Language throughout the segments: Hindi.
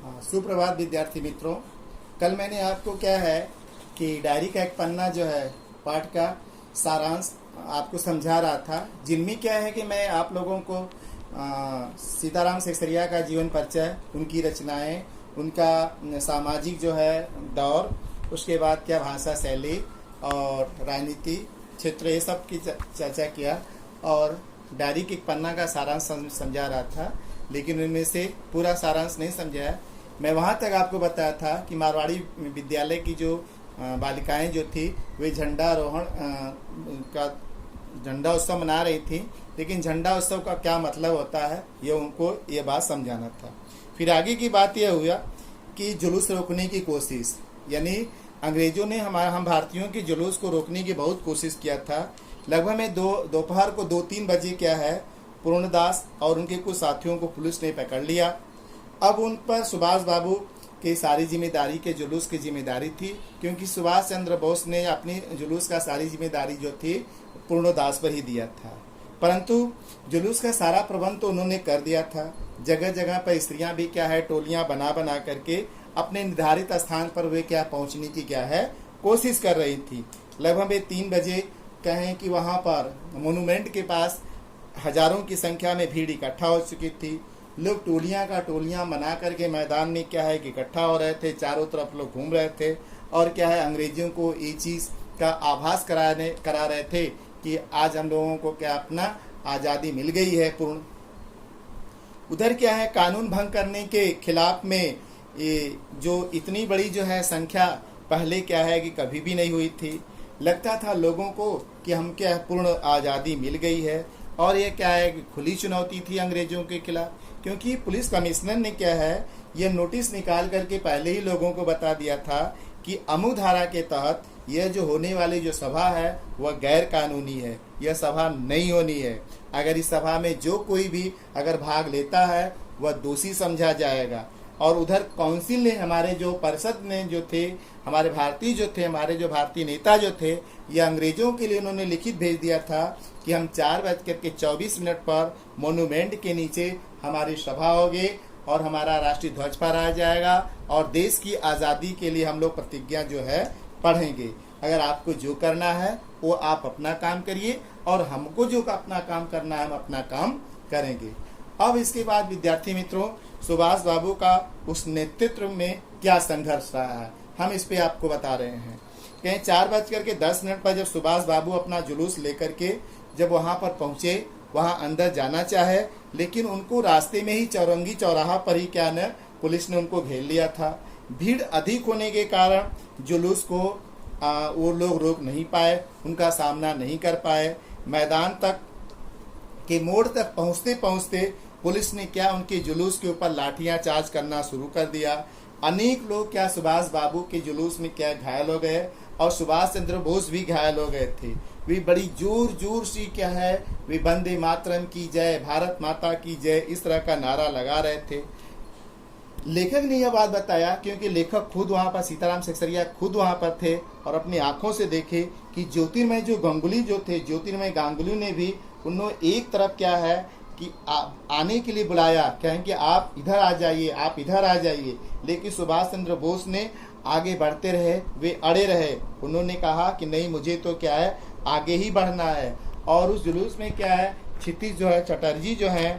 हाँ, सुप्रभात विद्यार्थी मित्रों। कल मैंने आपको क्या है कि डायरी का एक पन्ना जो है पाठ का सारांश आपको समझा रहा था, जिनमें क्या है कि मैं आप लोगों को सीताराम सेक्सरिया का जीवन परिचय, उनकी रचनाएं, उनका सामाजिक जो है दौर, उसके बाद क्या भाषा शैली और राजनीति क्षेत्र, ये सब की चर्चा किया और डायरी के एक पन्ना का सारांश समझा रहा था। लेकिन उनमें से पूरा सारांश नहीं समझाया। मैं वहाँ तक आपको बताया था कि मारवाड़ी विद्यालय की जो बालिकाएं जो थी वे झंडारोहण का झंडा उत्सव मना रही थी, लेकिन झंडा उत्सव का क्या मतलब होता है ये उनको ये बात समझाना था। फिर आगे की बात यह हुआ कि जुलूस रोकने की कोशिश, यानी अंग्रेजों ने हम भारतीयों के जुलूस को रोकने की बहुत कोशिश किया था। लगभग में दोपहर को 2-3 बजे क्या है पूर्णदास और उनके कुछ साथियों को पुलिस ने पकड़ लिया। अब उन पर सुभाष बाबू की सारी जिम्मेदारी के जुलूस की जिम्मेदारी थी, क्योंकि सुभाष चंद्र बोस ने अपनी जुलूस का सारी जिम्मेदारी जो थी पूर्णदास पर ही दिया था। परंतु जुलूस का सारा प्रबंध तो उन्होंने कर दिया था। जगह जगह पर स्त्रियां भी क्या है टोलियां बना बना करके अपने निर्धारित स्थान पर वे क्या पहुंचने की क्या है कोशिश कर रही थी। लगभग 3 बजे कहें कि वहां पर मोनूमेंट के पास हजारों की संख्या में भीड़ इकट्ठा हो चुकी थी। लोग टोलियां बना करके मैदान में क्या है कि इकट्ठा हो रहे थे, चारों तरफ लोग घूम रहे थे और क्या है अंग्रेजों को ये चीज़ का आभास करा रहे थे कि आज हम लोगों को क्या अपना आज़ादी मिल गई है पूर्ण। उधर क्या है कानून भंग करने के खिलाफ में ये जो इतनी बड़ी जो है संख्या पहले क्या है कि कभी भी नहीं हुई थी। लगता था लोगों को कि हम क्या पूर्ण आज़ादी मिल गई है, और ये क्या है कि खुली चुनौती थी अंग्रेजों के खिलाफ, क्योंकि पुलिस कमिश्नर ने क्या है ये नोटिस निकाल करके पहले ही लोगों को बता दिया था कि अमुक धारा के तहत यह जो होने वाली जो सभा है वह गैर कानूनी है, यह सभा नहीं होनी है। अगर इस सभा में जो कोई भी अगर भाग लेता है वह दोषी समझा जाएगा। और उधर काउंसिल ने, हमारे जो परिषद ने जो थे, हमारे भारतीय नेता जो थे, ये अंग्रेजों के लिए उन्होंने लिखित भेज दिया था कि हम 4:24 पर मोनूमेंट के नीचे हमारी सभा होगी और हमारा राष्ट्रीय ध्वज फहराया जाएगा और देश की आज़ादी के लिए हम लोग प्रतिज्ञा जो है पढ़ेंगे। अगर आपको जो करना है वो आप अपना काम करिए और हमको जो अपना काम करना है हम अपना काम करेंगे। अब इसके बाद विद्यार्थी मित्रों, सुभाष बाबू का उस नेतृत्व में क्या संघर्ष रहा है हम इस पे आपको बता रहे हैं। कहीं 4:10 पर जब सुभाष बाबू अपना जुलूस लेकर के जब वहां पर पहुंचे, वहां अंदर जाना चाहे, लेकिन उनको रास्ते में ही चौरंगी चौराहा पर ही क्या न पुलिस ने उनको घेर लिया था। भीड़ अधिक होने के कारण जुलूस को वो लोग रोक नहीं पाए, उनका सामना नहीं कर पाए। मैदान तक के मोड़ तक पहुंचते पहुंचते पुलिस ने क्या उनके जुलूस के ऊपर लाठियां चार्ज करना शुरू कर दिया। अनेक लोग क्या सुभाष बाबू के जुलूस में क्या घायल हो गए और सुभाष चंद्र बोस भी घायल हो गए थे। वे बड़ी जोर जोर से क्या है वे वंदे मातरम की जय, भारत माता की जय, इस तरह का नारा लगा रहे थे। लेखक ने यह बात बताया क्योंकि लेखक खुद वहां पर, सीताराम सेक्सरिया खुद वहां पर थे और अपनी आंखों से देखे कि ज्योतिर्मय गांगुली ने भी उन्होंने एक तरफ क्या है कि आने के लिए बुलाया, कहें कि आप इधर आ जाइए, आप इधर आ जाइए, लेकिन सुभाष चंद्र बोस ने आगे बढ़ते रहे, वे अड़े रहे। उन्होंने कहा कि नहीं, मुझे तो क्या है आगे ही बढ़ना है। और उस जुलूस में क्या है क्षितिज जो है चटर्जी जो है,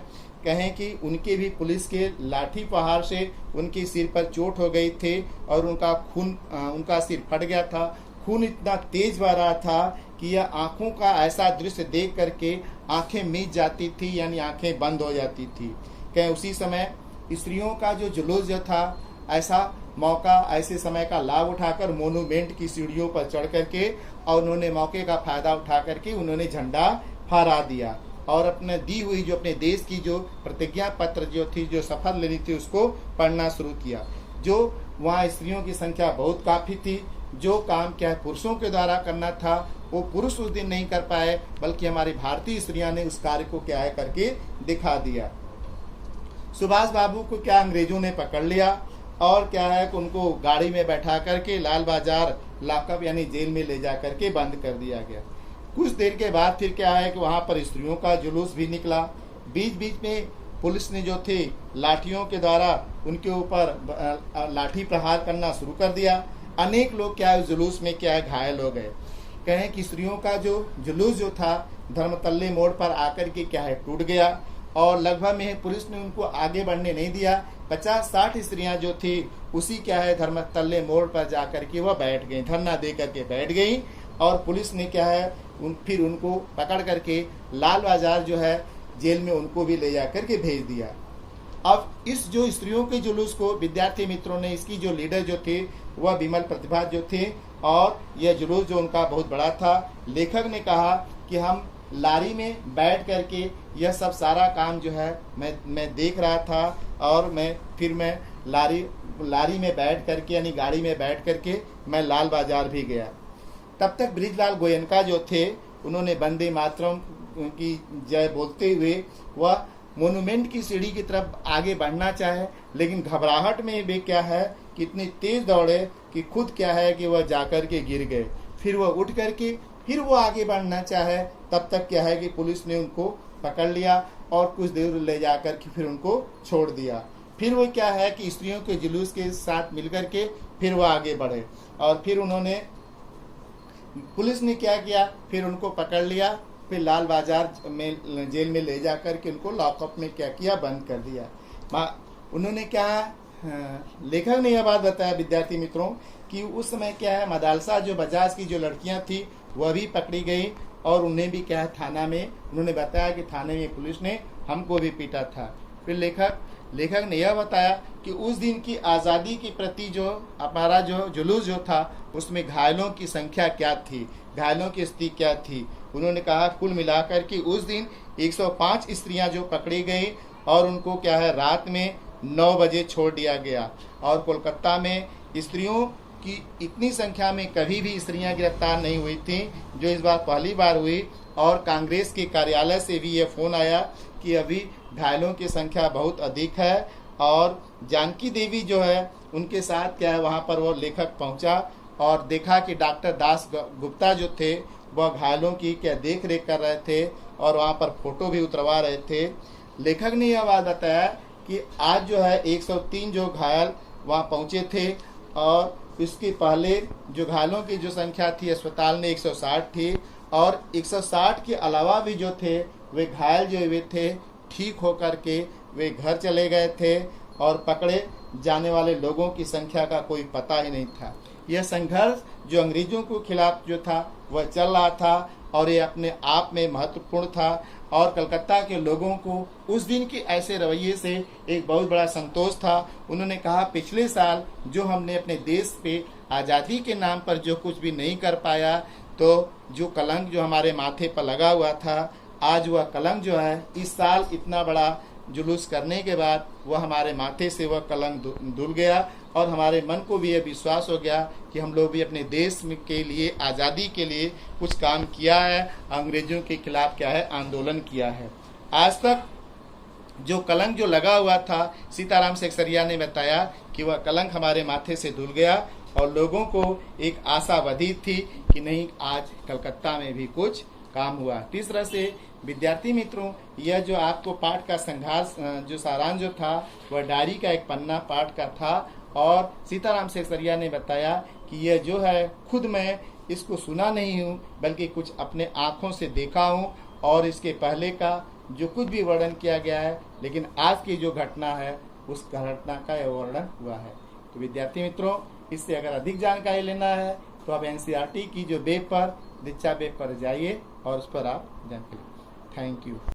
कहें कि उनके भी पुलिस के लाठी प्रहार से उनके सिर पर चोट हो गई थी और उनका सिर फट गया था। खून इतना तेज बह रहा था कि यह आंखों का ऐसा दृश्य देख करके आंखें मीच जाती थी, यानी आंखें बंद हो जाती थी। कहीं उसी समय स्त्रियों का जो जुलूस जो था, ऐसे समय का लाभ उठाकर मोनूमेंट की सीढ़ियों पर चढ़ करके और उन्होंने मौके का फायदा उठा करके उन्होंने झंडा फहरा दिया और अपने दी हुई जो अपने देश की जो प्रतिज्ञा पत्र जो थी, जो शपथ लेनी थी, उसको पढ़ना शुरू किया। जो वहाँ स्त्रियों की संख्या बहुत काफ़ी थी। जो काम क्या है पुरुषों के द्वारा करना था वो पुरुष उस दिन नहीं कर पाए, बल्कि हमारी भारतीय स्त्रियां ने उस कार्य को क्या है करके दिखा दिया। सुभाष बाबू को क्या अंग्रेजों ने पकड़ लिया और क्या है कि उनको गाड़ी में बैठा करके लाल बाजार लॉकअप यानी जेल में ले जा करके बंद कर दिया गया। कुछ देर के बाद फिर क्या है कि वहाँ पर स्त्रियों का जुलूस भी निकला। बीच बीच में पुलिस ने जो थी लाठियों के द्वारा उनके ऊपर लाठी प्रहार करना शुरू कर दिया। अनेक लोग क्या है जुलूस में क्या है घायल हो गए। कहें कि स्त्रियों का जो जुलूस जो था धर्मतल्ले मोड़ पर आकर के क्या है टूट गया और लगभग में पुलिस ने उनको आगे बढ़ने नहीं दिया। 50-60 स्त्रियां जो थी उसी क्या है धर्मतल्ले मोड़ पर जाकर के वह बैठ गई, धरना दे करके बैठ गई और पुलिस ने क्या है फिर उनको पकड़ करके लाल बाजार जो है जेल में उनको भी ले जा करके भेज दिया। अब इस जो स्त्रियों के जुलूस को विद्यार्थी मित्रों ने इसकी जो लीडर जो थे वह विमल प्रतिभा जो थे और यह जुलूस जो उनका बहुत बड़ा था। लेखक ने कहा कि हम लारी में बैठ करके यह सब सारा काम जो है मैं देख रहा था और मैं लारी में बैठ करके यानी गाड़ी में बैठ करके मैं लाल बाजार भी गया। तब तक बृजलाल गोयनका जो थे उन्होंने वंदे मातरम की जय बोलते हुए वह मोन्यूमेंट की सीढ़ी की तरफ आगे बढ़ना चाहे, लेकिन घबराहट में वे क्या है कि इतनी तेज दौड़े कि खुद क्या है कि वह जाकर के गिर गए। फिर वह उठ करके फिर वो आगे बढ़ना चाहे, तब तक क्या है कि पुलिस ने उनको पकड़ लिया और कुछ देर ले जाकर के फिर उनको छोड़ दिया। फिर वो क्या है कि स्त्रियों के जुलूस के साथ मिलकर के फिर वो आगे बढ़े और फिर उन्होंने पुलिस ने क्या किया फिर उनको पकड़ लिया, फिर लाल बाजार में जेल में ले जाकर के उनको लॉकअप में क्या किया बंद कर दिया। उन्होंने क्या लेखक ने यह बात बताया विद्यार्थी मित्रों कि उस समय क्या है मदालसा जो बजाज की जो लड़कियां थी वह भी पकड़ी गई और उन्हें भी क्या है थाना में उन्होंने बताया कि थाने में पुलिस ने हमको भी पीटा था। फिर लेखक ने यह बताया कि उस दिन की आज़ादी के प्रति जो हमारा जो जुलूस जो था उसमें घायलों की संख्या क्या थी, घायलों की स्थिति क्या थी। उन्होंने कहा कुल मिलाकर कि उस दिन 105 स्त्रियां जो पकड़ी गई और उनको क्या है रात में 9 बजे छोड़ दिया गया और कोलकाता में स्त्रियों की इतनी संख्या में कभी भी स्त्रियां गिरफ्तार नहीं हुई थी जो इस बार पहली बार हुई। और कांग्रेस के कार्यालय से भी ये फोन आया कि अभी घायलों की संख्या बहुत अधिक है और जानकी देवी जो है उनके साथ क्या है वहाँ पर वो लेखक पहुँचा और देखा कि डॉक्टर दास गुप्ता जो थे वह घायलों की क्या देख रेख कर रहे थे और वहाँ पर फोटो भी उतरवा रहे थे। लेखक ने यह बात बताया कि आज जो है 103 जो घायल वहाँ पहुँचे थे और इसके पहले जो घायलों की जो संख्या थी अस्पताल में 160 थी और 160 के अलावा भी जो थे वे घायल जो वे थे ठीक होकर के वे घर चले गए थे और पकड़े जाने वाले लोगों की संख्या का कोई पता ही नहीं था। यह संघर्ष जो अंग्रेजों के खिलाफ जो था वह चल रहा था और ये अपने आप में महत्वपूर्ण था और कलकत्ता के लोगों को उस दिन के ऐसे रवैये से एक बहुत बड़ा संतोष था। उन्होंने कहा पिछले साल जो हमने अपने देश पे आज़ादी के नाम पर जो कुछ भी नहीं कर पाया तो जो कलंक जो हमारे माथे पर लगा हुआ था आज वह कलंक जो है इस साल इतना बड़ा जुलूस करने के बाद वह हमारे माथे से वह कलंक धुल गया और हमारे मन को भी यह विश्वास हो गया कि हम लोग भी अपने देश के लिए आज़ादी के लिए कुछ काम किया है, अंग्रेजों के खिलाफ क्या है आंदोलन किया है। आज तक जो कलंक जो लगा हुआ था सीताराम सेक्सरिया ने बताया कि वह कलंक हमारे माथे से धुल गया और लोगों को एक आशावादी थी कि नहीं आज कलकत्ता में भी कुछ काम हुआ। इस तरह से विद्यार्थी मित्रों यह जो आपको पाठ का संघर्ष जो सारांश जो था वह डायरी का एक पन्ना पाठ का था और सीताराम सेक्सरिया ने बताया कि यह जो है खुद मैं इसको सुना नहीं हूँ बल्कि कुछ अपने आँखों से देखा हूँ और इसके पहले का जो कुछ भी वर्णन किया गया है लेकिन आज की जो घटना है उस घटना का यह वर्णन हुआ है। तो विद्यार्थी मित्रों इससे अगर अधिक जानकारी लेना है तो आप NCERT की जो वेब पर दीक्षा वेब पर जाइए और उस पर आप जानकारी। Thank you.